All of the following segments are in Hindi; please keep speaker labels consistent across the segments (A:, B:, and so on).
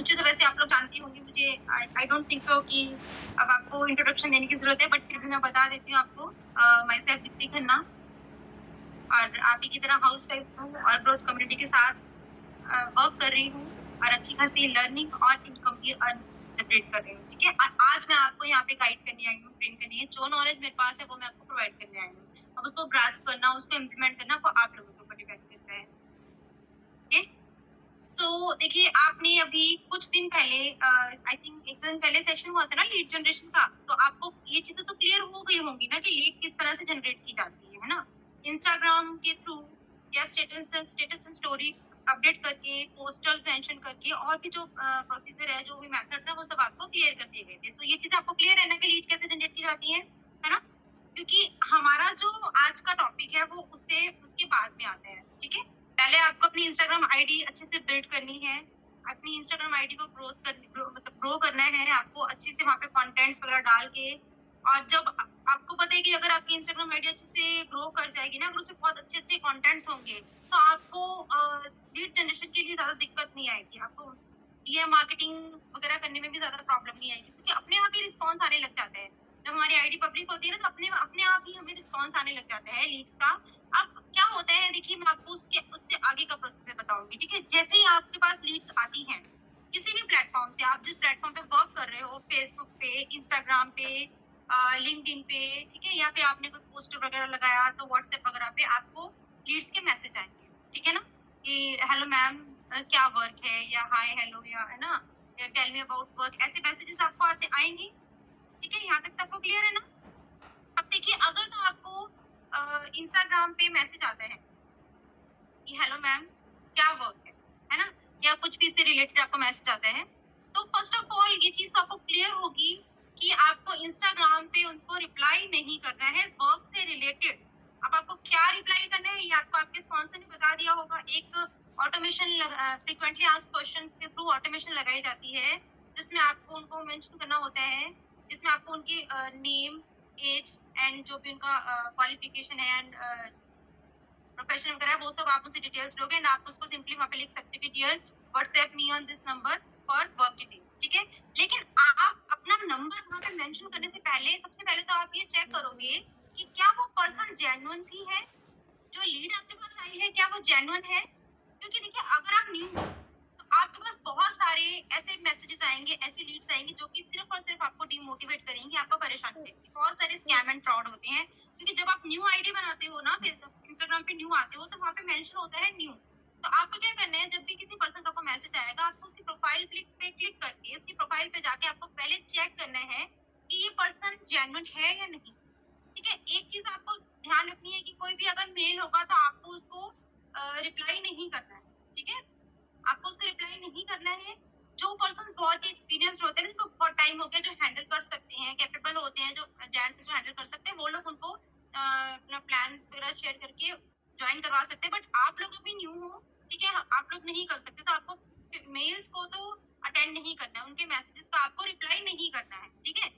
A: मुझे तो वैसे आप लोग जानती होंगी, मुझे आई डोंट थिंक सो कि अब आपको इंट्रोडक्शन देने की ज़रूरत है, बट फिर भी मैं बता देती हूँ आपको। माय सेल्फ दीप्ति खन्ना, और आप ही की तरह हाउसवाइफ हूँ और ग्रोथ कम्युनिटी के साथ वर्क कर रही हूँ और अच्छी खासी लर्निंग और इनकम भी अर्न जनरेट कर रही हूँ, ठीक है? और आज मैं आपको यहाँ पे गाइड करने आई हूँ, ट्रेन करने, जो नॉलेज मेरे पास है वो मैं आपको प्रोवाइड करने आई हूँ। अब उसको ग्रास्प करना, उसको इम्प्लीमेंट करना वो आप लोगों के ऊपर डिपेंड करता है, ओके? सो देखिए, आपने अभी कुछ दिन पहले आई थिंक 1 दिन पहले सेशन हुआ था ना लीड जनरेशन का, तो आपको ये चीज़ें तो क्लियर हो गई होंगी ना कि लीड किस तरह से जनरेट की जाती है ना? इंस्टाग्राम के थ्रू या स्टेटस एंड स्टोरी अपडेट करके, पोस्टर्स मेंशन करके और भी जो प्रोसीजर है, जो भी मेथड्स हैं, वो सब आपको क्लियर कर दिए गए थे। तो ये चीज़ें आपको क्लियर है ना कि लीड कैसे जनरेट की जाती है ना? क्योंकि हमारा जो आज का टॉपिक है वो उससे उसके बाद में आता है, ठीक है? पहले आपको अपनी इंस्टाग्राम आईडी अच्छे से बिल्ड करनी है। अपनी इंस्टाग्राम आईडी को ग्रो करना है, आपको अच्छे से वहाँ पे कंटेंट्स वगैरह डाल के, और जब आपको पता है कि अगर आपकी इंस्टाग्राम आईडी अच्छे से ग्रो कर जाएगी ना, अगर उसमें बहुत अच्छे-अच्छे कंटेंट्स होंगे, तो आपको लीड जनरेशन के लिए ज़्यादा दिक्कत नहीं आएगी। आपको डीएम मार्केटिंग वगैरह करने में भी ज़्यादा प्रॉब्लम नहीं आएगी, क्योंकि अपने आप ही रिस्पॉन्स आने लग जाता है। जब हमारी आईडी पब्लिक होती है ना, तो अपने अपने आप ही हमें रिस्पॉन्स आने लग जाता है लीड्स का। अब क्या होता है, देखिए मैं आपको उससे आगे का प्रोसीजर बताऊँगी, ठीक है? जैसे ही आपके पास लीड्स आती हैं, किसी भी प्लेटफ़ॉर्म से, आप जिस प्लेटफ़ॉर्म पे वर्क कर रहे हो, फेसबुक पे, इंस्टाग्राम पे, लिंक्डइन पे, ठीक है? या फिर आपने कोई पोस्टर वगैरह लगाया तो व्हाट्सएप वगैरह पे आपको लीड्स के मैसेज आएँगे, ठीक है ना? कि हेलो मैम, क्या वर्क है, या हाय हेलो, या है ना, या टेल मी अबाउट वर्क, ऐसे मैसेजेस आपको आते आएँगे, ठीक है? यहाँ तक तो आपको क्लियर है ना? अब देखिए, अगर तो आपको इंस्टाग्राम पे मैसेज आता है कि हेलो मैम, क्या वर्क है ना? या कुछ भी इससे रिलेटेड आपको मैसेज आता है, तो फर्स्ट ऑफ ऑल ये चीज़ तो आपको क्लियर होगी कि आपको इंस्टाग्राम पे उनको रिप्लाई नहीं करना है वर्क से रिलेटेड। अब आपको क्या रिप्लाई करना है, ये आपको आपके स्पॉन्सर ने बता दिया होगा। एक ऑटोमेशन फ्रीक्वेंटली आस्क्ड क्वेश्चंस के थ्रू ऑटोमेशन लगाई जाती है, जिसमें आपको उनको मेंशन करना होता है, जिसमें आपको उनकी नेम, एज एंड जो भी उनका क्वालिफिकेशन है एंड प्रोफेशन वगैरह, वो सब आप उनसे डिटेल्स लोगे एंड आप उसको सिंपली वहाँ पे लिख सकते हो कि dear WhatsApp me on this number for work details, ठीक है? लेकिन आप अपना नंबर वहाँ पे मेंशन करने से पहले, सबसे पहले तो आप ये चेक करोगे कि क्या वो पर्सन जेन्युइन भी है, जो लीड आपके पास आई है, क्या वो जेन्युइन है? क्योंकि देखिए, अगर आप न्यू हो, तो आपके पास बहुत सारे ऐसे मैसेजेस आएँगे, ऐसी लीड्स आएँगी जो कि सिर्फ़ और सिर्फ़ आपको डिमोटिवेट करेंगी, आपको परेशान करेंगी। बहुत सारे स्कैम एंड फ्रॉड होते हैं, क्योंकि जब आप न्यू आईडी बनाते हो ना, फेसबुक, इंस्टाग्राम पे न्यू आते हो, तो वहाँ पे मेंशन होता है न्यू। तो आपको क्या करना है, जब भी किसी पर्सन का आपको मैसेज आएगा, आपको उसकी प्रोफाइल पे क्लिक करके, उसकी प्रोफाइल पे जाके आपको पहले चेक करना है कि ये पर्सन जेन्युइन है या नहीं। ठीक है? एक चीज़ आपको ध्यान रखनी है कि कोई भी अगर मेल होगा तो आपको उसको रिप्लाई नहीं करना है, ठीक है? आपको उसको रिप्लाई नहीं करना है। जो पर्सन्स बहुत ही एक्सपीरियंस्ड होते हैं ना, जिनको बहुत टाइम हो गया, जो हैंडल कर सकते हैं, कैपेबल होते हैं, जो जेंट्स जो हैंडल कर सकते हैं, वो लोग उनको अपना प्लान्स वगैरह शेयर करके जॉइन करवा सकते हैं। बट आप लोग अभी न्यू हो, ठीक है? आप लोग नहीं कर सकते, तो आपको मेल्स को तो अटेंड नहीं करना है, उनके मैसेजेस का आपको रिप्लाई नहीं करना है, ठीक है?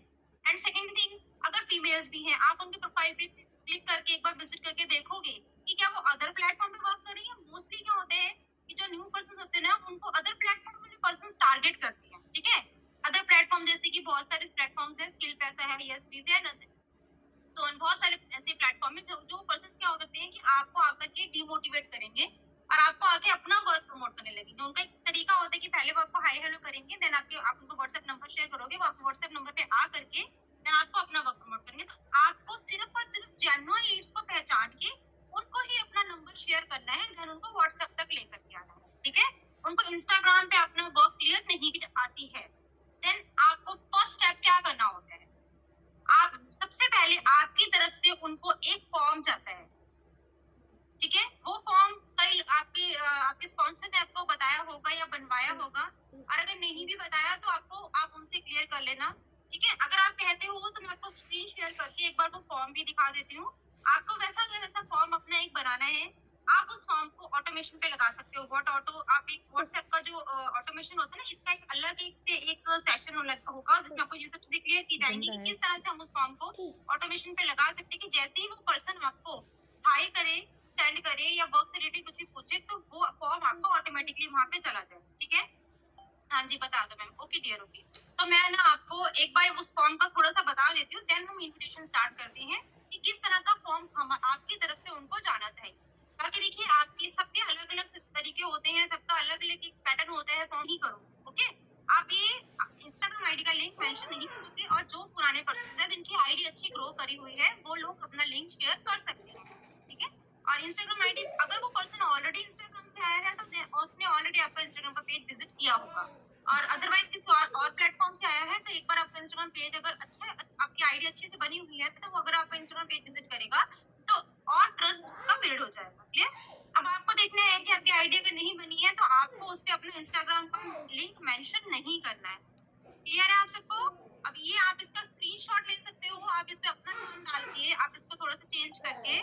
A: एंड सेकंड थिंग, अगर फीमेल्स भी हैं, आप उनके प्रोफाइल पे क्लिक करके एक बार विजिट करके देखोगे कि क्या वो अदर प्लेटफॉर्म पे वर्क कर रही है। मोस्टली क्या होता है कि जो न्यू पर्सन होते हैं ना, उनको अदर प्लेटफॉर्म वाले पर्सन टारगेट करते हैं, ठीक है? अदर प्लेटफॉर्म जैसे कि बहुत सारे प्लेटफॉर्म्स हैं, स्किल पैसा है, यस प्लीज है, सो बहुत सारे ऐसे प्लेटफॉर्म है, जो पर्सन क्या करते हैं कि आपको आकर के डिमोटिवेट करेंगे और आपको आगे अपना वर्क प्रमोट करने लगेंगे। उनका एक तरीका होता है कि पहले वो आपको हाय हेलो करेंगे, देन आप उनको व्हाट्सएप नंबर शेयर करोगे, वो आपको व्हाट्सएप नंबर पे आ करके देन आपको अपना वर्क प्रमोट करेंगे। तो आपको सिर्फ और सिर्फ जेन्युइन लीड्स को पहचान के उनको ही अपना नंबर शेयर करना है, देन उनको व्हाट्सएप तक लेकर के आना है, ठीक है? उनको इंस्टाग्राम पे अपना वर्क क्लियर नहीं आती है, देन आपको फर्स्ट स्टेप क्या करना होता है, आप सबसे पहले आपकी तरफ से उनको एक फॉर्म जाता है, ठीक है? वो फॉर्म कई आपके स्पॉन्सर ने आपको बताया होगा या बनवाया होगा, और अगर नहीं भी बताया तो आप उनसे क्लियर कर लेना, ठीक है? अगर आप कहते हो तो मैं आपको स्क्रीन शेयर करके एक बार वो फॉर्म भी दिखा देती हूँ। आपको वैसा फॉर्म अपना एक बनाना है। आप उस फॉर्म को ऑटोमेशन पे लगा सकते हो। आप एक व्हाट्सएप का जो ऑटोमेशन होता है ना, इसका एक अलग एक सेक्शन होगा जिसमें आपको ये सब चीजें क्लियर की जाएंगी कि किस तरह से हम उस फॉर्म को ऑटोमेशन पे लगा सकते हैं, कि जैसे ही वो पर्सन आपको हाई करे, सेंड करे या वर्क से रिलेटेड कुछ भी पूछे, तो वो फॉर्म आपको ऑटोमेटिकली वहाँ पे चला जाए, ठीक है? हाँ जी बता दो मैम। Okay dear okay. तो मैं ना आपको एक बार उस फॉर्म का थोड़ा सा बता देती हूँ, देन हम इन्विटेशन स्टार्ट करते हैं कि किस तरह का फॉर्म हम आपकी तरफ से उनको जाना चाहिए। बाकी देखिए आपके सबके अलग अलग तरीके होते हैं, सबका अलग अलग एक पैटर्न होता है, फॉर्म ही करो। ओके, आप ये इंस्टाग्राम आईडी का लिंक मेंशन नहीं करोगे, और जो पुराने पर्सन है जिनकी आईडी अच्छी ग्रो करी हुई है वो लोग अपना लिंक शेयर कर सकते हैं, ठीक है। और इंस्टाग्राम आईडी अगर वो पर्सन ऑलरेडी इंस्टाग्राम से आया है तो उसने ऑलरेडी आपका इंस्टाग्राम का पेज विजिट किया होगा, और अदरवाइज किसी और प्लेटफॉर्म से आया है तो एक बार आपका इंस्टाग्राम पेज अगर अच्छा है, आपकी आईडी अच्छे से बनी हुई है, तो वो अगर आपका इंस्टाग्राम पेज विजिट करेगा तो और ट्रस्ट उसका बिल्ड हो जाएगा। क्लियर? अब आपको देखना है कि आपकी आईडी अगर नहीं बनी है तो आपको उस पे अपना इंस्टाग्राम का लिंक मेंशन नहीं करना है। क्लियर है आप सबको? अब ये आप इसका स्क्रीनशॉट ले सकते हो, आप इस पे अपना नाम डाल के आप इसको थोड़ा सा चेंज करके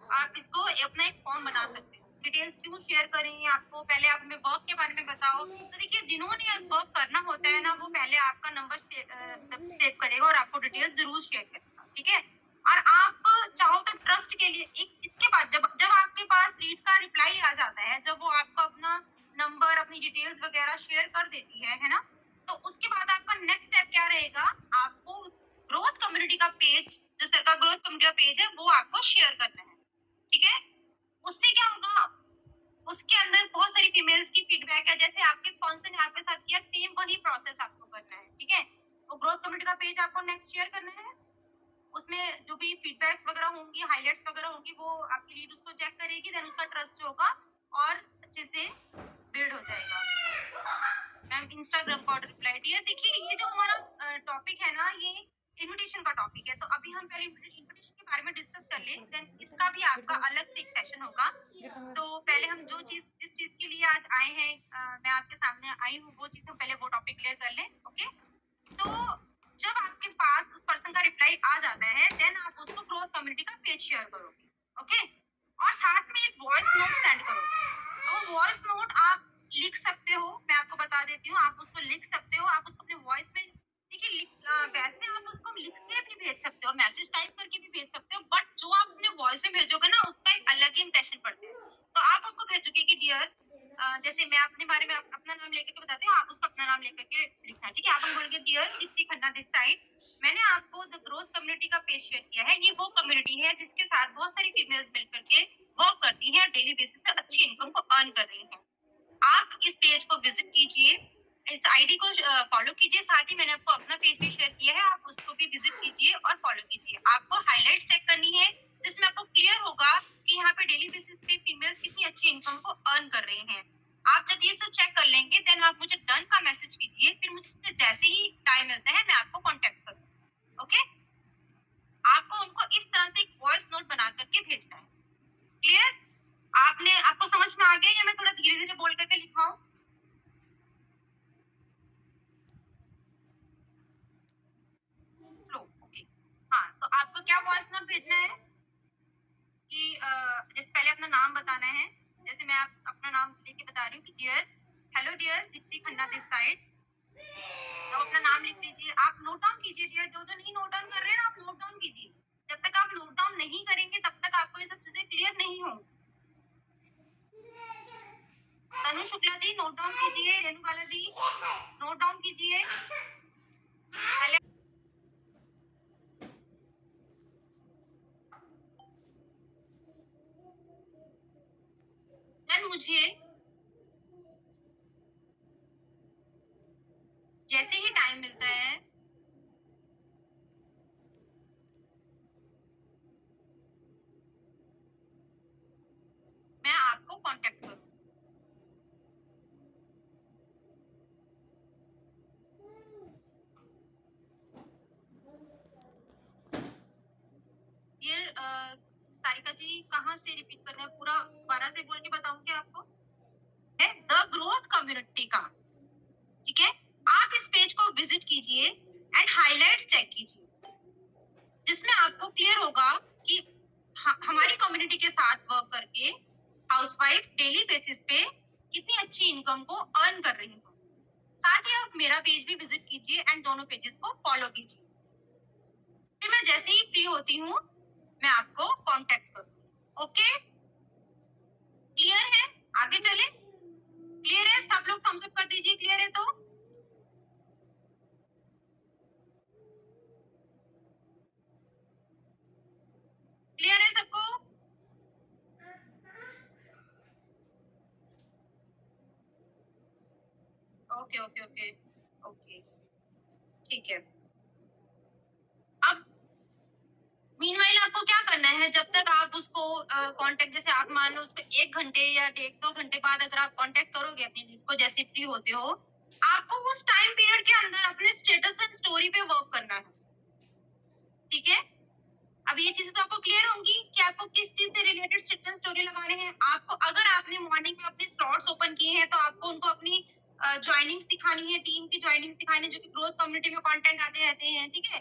A: आप इसको अपना एक फॉर्म बना सकते हो। डिटेल्स क्यों शेयर करें आपको, पहले आप हमें वर्क के बारे में बताओ। तो देखिए जिन्होंने वर्क करना होता है ना, वो पहले आपका नंबर सेव करेगा और आपको डिटेल्स जरूर शेयर करेगा, ठीक है। और आप चाहो तो ट्रस्ट के लिए एक इसके बाद जब जब आपके पास लीड का रिप्लाई आ जाता है, जब वो आपको अपना नंबर अपनी डिटेल्स वगैरह शेयर कर देती है ना, तो उसके बाद आपका नेक्स्ट स्टेप क्या रहेगा, आपको ग्रोथ कम्युनिटी का पेज, जो सरकार ग्रोथ कम्युनिटी का पेज है, वो आपको शेयर करना है, ठीक है। उससे क्या होगा, उसके अंदर बहुत सारी फीमेल्स की फीडबैक है, जैसे आपके स्पॉन्सर ने आपके साथ किया सेम वही प्रोसेस आपको करना है, ठीक है। वो ग्रोथ कम्युनिटी का पेज आपको नेक्स्ट शेयर करना है, उसमें जो भी फीडबैक्स वगैरह होंगी, हाइलाइट्स वगैरह होंगी, वो आपकी लीड उसको चेक करेगी, देन उसका ट्रस्ट होगा और अच्छे से बिल्ड हो जाएगा। मैम इंस्टाग्राम का रिप्लाई डियर, देखिए ये जो हमारा टॉपिक है ना, ये इनविटेशन का टॉपिक है, तो अभी हम पहले इनविटेशन के बारे में डिस्कस कर ले, देन इसका भी आपका अलग से एक सेशन होगा। तो पहले हम जिस चीज के लिए आज आए हैं, मैं आपके सामने आई हूँ, वो चीज हम पहले वो टॉपिक क्लियर कर लें। ओके, तो जब आपके पास उस पर्सन का रिप्लाई आ जाता है, देन आप उसको ग्रोथ कम्युनिटी का पेज शेयर करोगे। ओके, और साथ में एक वॉइस नोट सेंड करोगे। वो वॉइस नोट आप लिख सकते हो, मैं आपको बता देती हूँ, आप उसको लिख सकते हो, आप उसको अपने वॉइस में देखिए, वैसे आप उसको लिख के भी भेज सकते हो, मैसेज टाइप करके भी भेज सकते हो, बट जो आप अपने वॉइस में भेजोगे ना, उसका एक अलग ही इंप्रेशन पड़ता है। तो आप उनको भेजोगे कि डियर, जैसे मैं अपने बारे में अपना नाम लेकर के बताती हूँ, आप उसका अपना नाम लेकर के लिखना है, ठीक है। आप हम बोलोगे dear Deepti Khanna this side, मैंने आपको द ग्रोथ कम्युनिटी का पेज शेयर किया है। ये वो कम्युनिटी है जिसके साथ बहुत सारी फीमेल्स मिलकर के वर्क करती हैं, डेली बेसिस पे अच्छी इनकम को अर्न कर रही हैं। आप इस पेज को विजिट कीजिए, इस आईडी को फॉलो कीजिए, साथ ही मैंने आपको अपना पेज भी शेयर किया है, आप उसको भी विजिट कीजिए और फॉलो कीजिए। आपको हाईलाइट चेक करनी है, जिसमें आपको क्लियर होगा कि यहाँ पे डेली बेसिस पे फीमेल्स कितनी अच्छी इनकम को अर्न कर रही हैं। आप जब ये सब चेक कर लेंगे, देन आप मुझे डन का मैसेज कीजिए, फिर मुझसे जैसे ही टाइम मिलता है मैं आपको कॉन्टेक्ट करूँ। ओके, आपको उनको इस तरह से एक वॉइस नोट बना करके भेजना है। क्लियर? आपको समझ में आ गया या मैं थोड़ा धीरे धीरे बोल करके लिखवाऊं? Slow, okay. हाँ, तो आपको क्या वॉइस नोट भेजना है कि जैसे पहले अपना नाम बताना है, जैसे मैं अपना नाम लेके बता रही हूँ कि dear, hello dear Deepti Khanna this side, तो अपना नाम लिख लीजिए। आप नोट डाउन कीजिए डियर, जो जो नहीं नोट डाउन कर रहे हैं ना, आप नोट डाउन कीजिए। जब तक आप नोट डाउन नहीं करेंगे तब तक आपको ये सब चीजें क्लियर नहीं होंगी। तनु शुक्ला जी नोट डाउन कीजिए, रेणु बाला जी नोट डाउन कीजिए। पहले मुझे जैसे ही टाइम मिलता है, मैं आपको कांटेक्ट करूँ। ये सारिका जी कहाँ से रिपीट करना है, पूरा दोबारा से बोल के बताऊं क्या आपको? है द ग्रोथ कम्युनिटी का, ठीक है। आप इस पेज को विजिट कीजिए एंड हाइलाइट्स चेक कीजिए, जिसमें आपको क्लियर होगा कि हमारी कम्युनिटी के साथ वर्क करके हाउसवाइफ डेली बेसिस पे कितनी अच्छी इनकम को अर्न कर रही हो। साथ ही आप मेरा पेज भी विजिट कीजिए एंड दोनों पेजेस को फॉलो कीजिए। फिर मैं जैसे ही फ्री होती हूँ मैं आपको कांटेक्ट करूँगी। ओके, क्लियर है? आगे चले? क्लियर है? सब लोग थम्स अप कर दीजिए क्लियर है तो। ओके ओके ओके ओके, ठीक है। अब मीनवाइल आपको क्या करना है, जब तक आप उसको कांटेक्ट, जैसे आप मान लो उसको 1 घंटे या 1-2 घंटे बाद अगर आप कांटेक्ट करोगे अपनी लीड को जैसे फ्री होते हो, आपको उस टाइम पीरियड के अंदर अपने स्टेटस एंड स्टोरी पे वर्क करना है, ठीक है? अब ये चीजें तो आपको क्लियर होंगी कि आपको किस चीज से रिलेटेड स्टेटस स्टोरी लगाने हैं। आपको अगर आपने मॉर्निंग में अपने स्लॉट्स ओपन किए हैं तो आपको उनको अपनी ज्वाइनिंग्स दिखानी है, टीम की ज्वाइनिंग्स दिखानी है जो कि ग्रोथ कम्युनिटी में कंटेंट आते रहते हैं, ठीक है?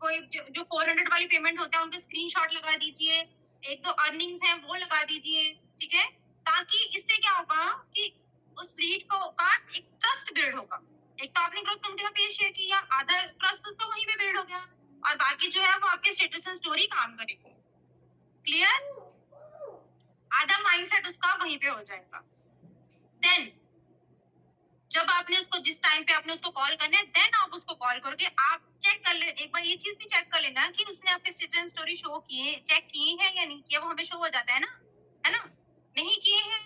A: कोई जो 400 वाली पेमेंट होता है उनके स्क्रीनशॉट लगा दीजिए, एक दो अर्निंग्स हैं वो लगा दीजिए, ठीक है? ताकि इससे क्या होगा कि उस लीड को का एक ट्रस्ट बिल्ड होगा। एक तो आपने ग्रोथ कम्युनिटी का पेज शेयर किया, आधा ट्रस्ट उसका वहीं पे बिल्ड हो गया और बाकी जो है वो आपके स्टेटस एंड स्टोरी काम करेगी। क्लियर? आधा माइंडसेट उसका वहीं पे हो जाएगा। देन जब आपने उसको जिस टाइम पे आपने उसको कॉल करना है, देन आप उसको कॉल करके आप चेक कर ले, एक बार ये चीज भी चेक कर लेना कि उसने आपके स्टेटस स्टोरी शो किए, चेक किए हैं या नहीं किए, वो हमें शो हो जाता है ना, है ना? नहीं किए हैं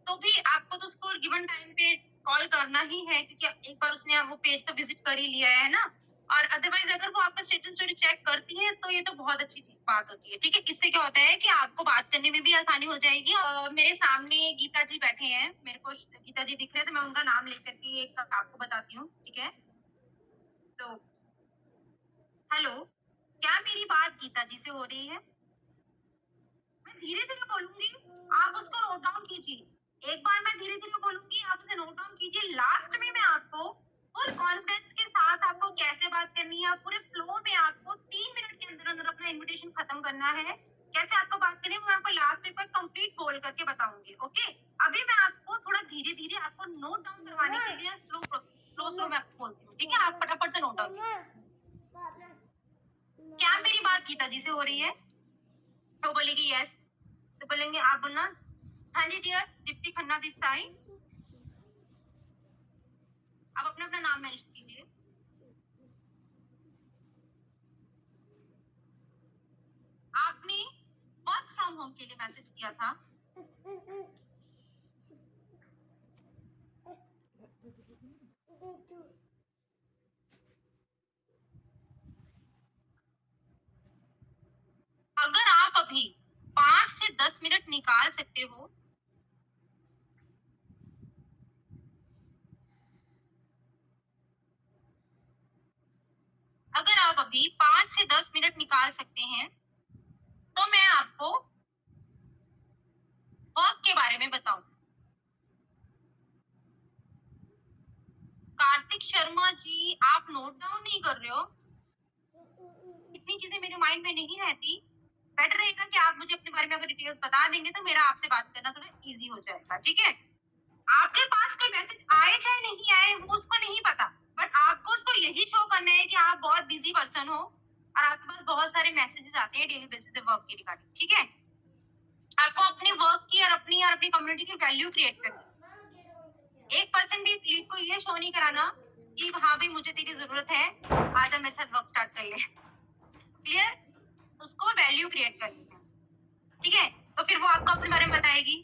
A: तो भी आपको तो उसको गिवन टाइम पे कॉल करना ही है, क्योंकि एक बार उसने वो पेज तो विजिट कर ही लिया है ना। और अदरवाइज अगर वो आपका स्टेटस स्टोरी चेक करती है तो ये तो बहुत अच्छी बात होती है, ठीक है? इससे क्या होता है कि आपको बात करने में भी आसानी हो जाएगी। मेरे सामने गीता जी बैठे हैं, मेरे को गीता जी दिख रहे हैं तो मैं उनका नाम लेकर के एक आपको बताती हूँ, ठीक है? तो हेलो, क्या मेरी बात गीता जी से हो रही है? मैं धीरे-धीरे बोलूँगी, आप उसको नोट डाउन कीजिए। एक बार मैं धीरे-धीरे बोलूँगी, आप उसे नोट डाउन कीजिए। लास्ट में मैं आपको फुल कॉन्फिडेंस के साथ आपको कैसे बात करनी है, पूरे फ्लो में आपको 3 मिनट के अंदर-अंदर अपना इन्विटेशन खत्म करना है। कैसे आपको बात करनी है, वो मैं आपको लास्ट में पर कंप्लीट बोल करके बताऊँगी, ओके? अभी मैं आपको थोड़ा धीरे-धीरे आपको नोट डाउन करवाने के लिए स्लो मैं आपको बोलती हूँ, ठीक है? आप फटाफट से नोट डाउन कीजिए। क्या मेरी बात गीता जी से हो रही है? तो बोलेगी यस। तो बोलेंगे आप बोलना, हाँ जी dear, Deepti Khanna this side. आप अपना अपना नाम मेंशन कीजिए। आपने वर्क फ्रॉम होम के लिए मैसेज किया था। अगर आप अभी 5 से 10 मिनट निकाल सकते हो, अगर आप अभी 5 से 10 मिनट निकाल सकते हैं तो मैं आपको वर्क के बारे में बताऊं। कार्तिक शर्मा जी, आप नोट डाउन नहीं कर रहे हो? इतनी चीजें मेरे माइंड में नहीं रहती। बेटर रहेगा कि आप मुझे अपने बारे में अगर डिटेल्स बता देंगे तो मेरा आपसे बात करना थोड़ा इजी हो जाएगा, ठीक है? आपके पास कोई मैसेज आए चाहे नहीं आए वो उसको नहीं पता, बट आपको उसको यही शो करना है कि आप बहुत बिजी पर्सन हो और आपके पास बहुत सारे मैसेजेस आते हैं डेली बेसिस पे वर्क के रिगार्डिंग, ठीक है? आपको अपने वर्क की और अपनी कम्युनिटी की वैल्यू क्रिएट करनी है। एक पर्सन भी लीड को ये शो नहीं कराना कि हाँ भाई मुझे तेरी जरूरत है, आज हम मेरे साथ वर्क स्टार्ट कर ले। क्लियर? उसको वैल्यू क्रिएट करनी है, ठीक है? तो फिर वो आपको अपने बारे में बताएगी,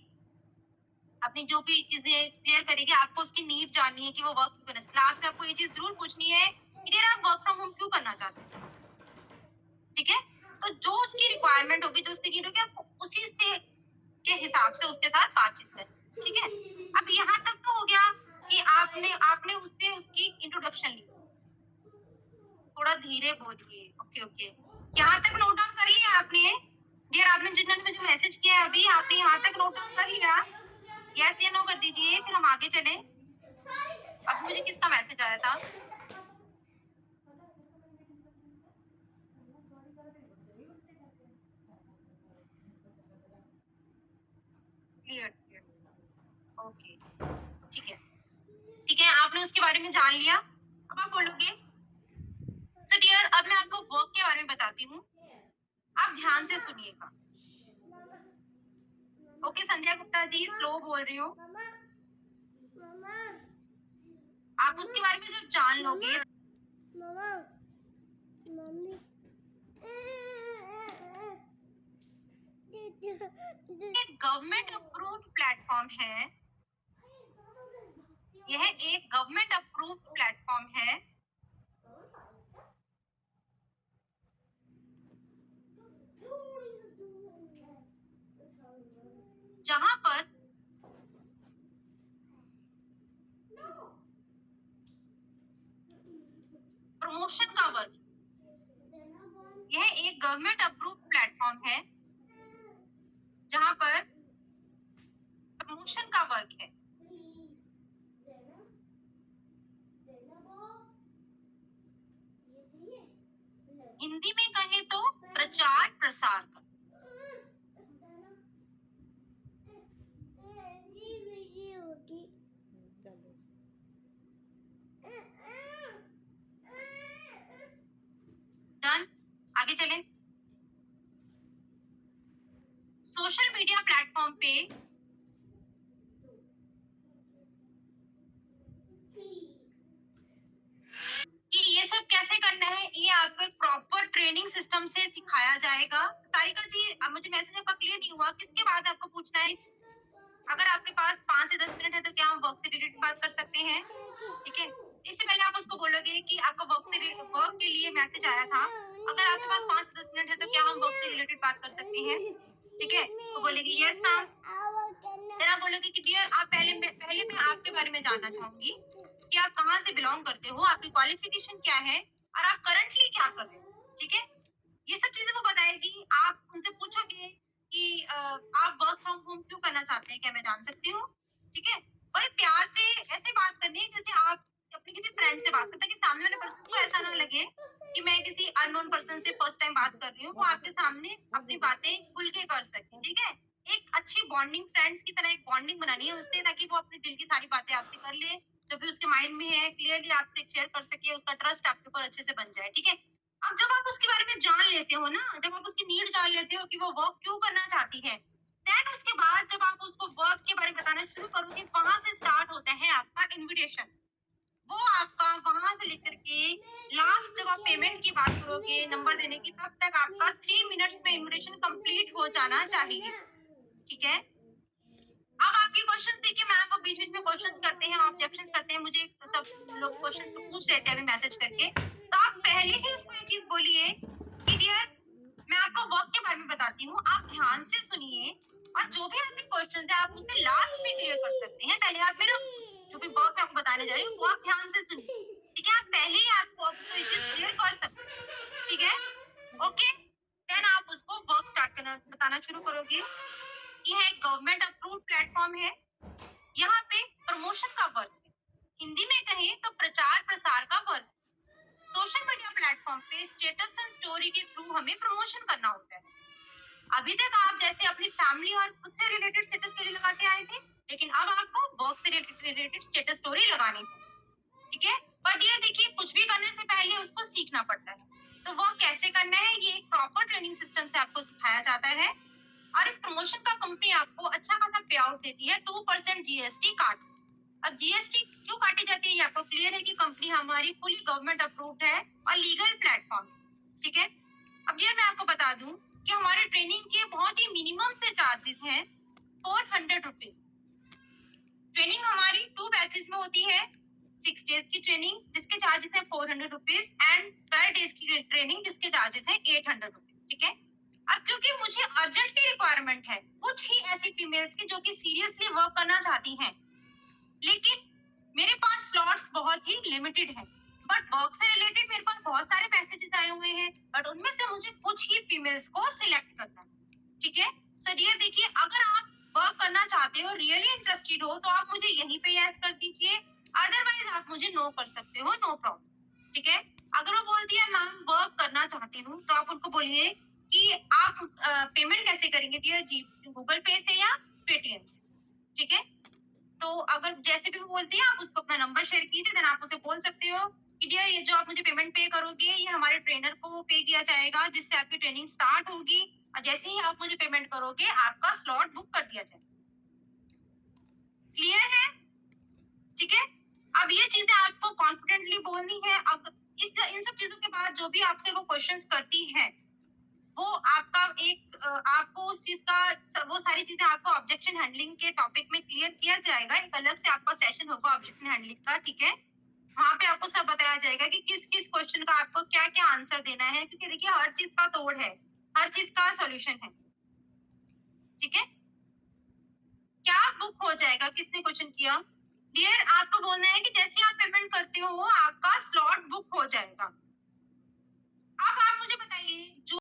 A: अपनी जो भी चीजें क्लियर करेगी, आपको उसकी नीड जाननी है कि वो वर्क क्यों करना है। लास्ट में आपको ये चीज जरूर पूछनी है कि डियर आप वर्क फ्रॉम होम क्यों करना चाहते हैं, ठीक है? तो जो उसकी रिक्वायरमेंट होगी, जो उसकी नीड होगी, आपको उसी से के हिसाब से उसके साथ बातचीत करनी, ठीक है? अब यहाँ तक तो हो गया कि आपने आपने उससे उसकी इंट्रोडक्शन ली। थोड़ा धीरे बोलिए, ओके ओके। यहाँ तक नोट डाउन कर लिया आपने? डियर आपने जिन्होंने मुझे मैसेज किया है अभी, आपने यहाँ तक नोट डाउन कर लिया? यस या नो कर दीजिए, फिर हम आगे चलें। अब मुझे किसका मैसेज आया था? क्लियर क्लियर, ओके, ठीक है, ठीक है, आपने उसके बारे में जान लिया। अब आप बोलोगे सो डियर, अब मैं आपको वर्क के बारे में बताती हूँ, आप ध्यान से सुनिएगा। ओके संध्या गुप्ता जी, स्लो बोल रही हूँ। आप उसके बारे में जब जान लोगे, गवर्नमेंट अप्रूव्ड प्लेटफॉर्म है यह एक गवर्नमेंट अप्रूव्ड प्लेटफॉर्म है जहां पर प्रमोशन का वर्क, यह एक गवर्नमेंट अप्रूव्ड प्लेटफॉर्म है जहां पर प्रमोशन का वर्क है। हिंदी में कहें तो प्रचार प्रसार का। डन, आगे चलें। सोशल मीडिया प्लेटफॉर्म पे कि ये सब कैसे करना है, ये आपको एक प्रॉपर ट्रेनिंग सिस्टम से सिखाया जाएगा। सारिका जी, अब मुझे मैसेज आपका क्लियर नहीं हुआ, किसके बाद आपको पूछना है? अगर आपके पास 5 से 10 मिनट है तो क्या हम वर्क से रिलेटेड बात कर सकते हैं? ठीक है, इससे पहले आप उसको बोलोगे कि आपका वर्क के लिए मैसेज आया था, अगर आपके पास 5 से 10 मिनट है तो क्या हम वर्क से रिलेटेड बात कर सकते हैं? ठीक है, तो बोलेगी यस मैम। फिर आप बोलोगे कि डियर, आप पहले मैं आपके बारे में जानना चाहूंगी कि आप कहाँ से बिलोंग करते हो, आपकी क्वालिफिकेशन क्या है और आप करंटली क्या कर रहे हो। ठीक है, ये सब चीजें वो बताएगी। आप उनसे पूछोगे कि आप वर्क फ्रॉम होम क्यों करना चाहते हैं, क्या मैं जान सकती हूँ? ठीक है, बड़े प्यार से ऐसे बात करनी है जैसे आप अपने किसी फ्रेंड से बात करते हैं, कि सामने वाले पर्सन को ऐसा ना लगे कि मैं किसी अननोन पर्सन से फर्स्ट टाइम बात कर रही हूँ। वो आपके सामने अपनी बातें खुल के कर सके। ठीक है, एक अच्छी बॉन्डिंग, फ्रेंड्स की तरह एक बॉन्डिंग बनानी है उससे, ताकि वो अपने दिल की सारी बातें आपसे कर ले, जो भी उसके माइंड में है क्लियरली आपसे शेयर कर सके, उसका ट्रस्ट आपके ऊपर अच्छे से बन जाए। ठीक है, अब जब आप उसके बारे में जान लेते हो ना, जब आप उसकी नीड जान लेते हो कि वो वर्क क्यों करना चाहती है, देन उसके बाद जब आप उसको वर्क के बारे में बताना शुरू करोगे, वहां से स्टार्ट होता है आपका इनविटेशन। वो आपका वहां से लेकर के लास्ट जब आप पेमेंट की बात करोगे, नंबर देने की, तब तक आपका 3 मिनट्स में इनविटेशन कंप्लीट हो जाना चाहिए। ठीक है, अब आपके क्वेश्चन देखिए, मैम वो बीच बीच में क्वेश्चंस करते हैं, ऑब्जेक्शंस करते हैं, मुझे सब लोग क्वेश्चंस तो पूछ रहे थे अभी मैसेज करके, तो आप पहले ही उसको ये चीज बोलिए कि डियर, मैं आपको वर्क के बारे में बताती हूँ, आप ध्यान से सुनिए और जो भी आपके क्वेश्चंस है आप मुझसे लास्ट में क्लियर कर सकते हैं। पहले आप मेरा जो भी वर्क मैं आपको बताने जा रही हूँ वो आप ध्यान से सुनिए। ठीक है, आप पहले ही आपको उसको ये चीज क्लियर कर सकते हैं। ठीक है, ओके, देन आप उसको वर्क स्टार्ट करना बताना शुरू करोगे। यह एक गवर्नमेंट अप्रूव्ड प्लेटफॉर्म है, यहाँ पे प्रमोशन का वर्क है, हिंदी में कहें तो प्रचार प्रसार का वर्क। सोशल मीडिया प्लेटफॉर्म पे स्टेटस एंड स्टोरी के थ्रू हमें प्रमोशन करना होता है। अभी तक आप जैसे अपनी फैमिली और खुद से रिलेटेड स्टेटस स्टोरी लगाते आए थे, लेकिन अब आपको वर्क से रिलेटेड स्टेटस स्टोरी लगानी है। ठीक है, बट ये देखिए, कुछ भी करने से पहले उसको सीखना पड़ता है, तो वो कैसे करना है ये एक प्रॉपर ट्रेनिंग सिस्टम से आपको सिखाया जाता है। और इस प्रमोशन का कंपनी आपको अच्छा खासा पे आउट देती है, 2% जीएसटी काट। अब जीएसटी क्यों काटी जाती है ये आपको क्लियर है कि कंपनी हमारी फुली गवर्नमेंट अप्रूव्ड है और लीगल प्लेटफॉर्म। ठीक है, अब ये मैं आपको बता दूं कि हमारे ट्रेनिंग के बहुत ही मिनिमम से चार्जेस हैं 400 रुपीज। ट्रेनिंग हमारी 2 बैचेस में होती है, 6 डेज की ट्रेनिंग जिसके चार्जेस है 400 रुपीज एंड 12 डेज की ट्रेनिंग जिसके चार्जेस है 800 रुपीज। ठीक है, अब क्योंकि मुझे अर्जेंटली रिक्वायरमेंट है कुछ ही ऐसी फीमेल्स की जो कि सीरियसली वर्क करना चाहती हैं, लेकिन मेरे पास स्लॉट्स बहुत ही लिमिटेड हैं, बट वर्क से रिलेटेड मेरे पास बहुत सारे मैसेजेस आए हुए हैं, बट उनमें से मुझे कुछ ही फीमेल्स को सिलेक्ट करना है। ठीक है, सो डियर देखिए, अगर आप वर्क करना चाहते हो, रियली इंटरेस्टेड हो, तो आप मुझे यहीं पे यस कर दीजिए, अदरवाइज आप मुझे नो कर सकते हो, नो प्रॉब्लम। ठीक है, अगर वो बोलती है मैम वर्क करना चाहती हूँ, तो आप उनको बोलिए कि आप पेमेंट कैसे करेंगे डियर, जी गूगल पे से या पेटीएम से। ठीक है, तो अगर जैसे भी वो बोलती है आप उसको अपना नंबर शेयर कीजिए, देन आप उसे बोल सकते हो कि डियर ये जो आप मुझे पेमेंट पे करोगे ये हमारे ट्रेनर को पे किया जाएगा, जिससे आपकी ट्रेनिंग स्टार्ट होगी, और जैसे ही आप मुझे पेमेंट करोगे आपका स्लॉट बुक कर दिया जाएगा। क्लियर है? ठीक है, अब ये चीजें आपको कॉन्फिडेंटली बोलनी है। अब इन सब चीजों के बाद जो भी आपसे वो क्वेश्चंस करती है, वो आपका एक आपको उस चीज का वो सारी चीजें आपको ऑब्जेक्शन हैंडलिंग के टॉपिक में क्लियर किया जाएगा। एक अलग से आपका सेशन होगा ऑब्जेक्शन हैंडलिंग का, ठीक है? वहाँ पे आपको सब बताया जाएगा कि किस किस क्वेश्चन का आपको क्या क्या आंसर देना है, क्योंकि देखिए हर चीज का तोड़ है, हर चीज का सॉल्यूशन है, ठीक है? क्या बुक हो जाएगा, किसने क्वेश्चन किया? डियर, आपको बोलना है कि जैसे आप पेमेंट करते हो आपका स्लॉट बुक हो जाएगा। अब आप मुझे बताइए जो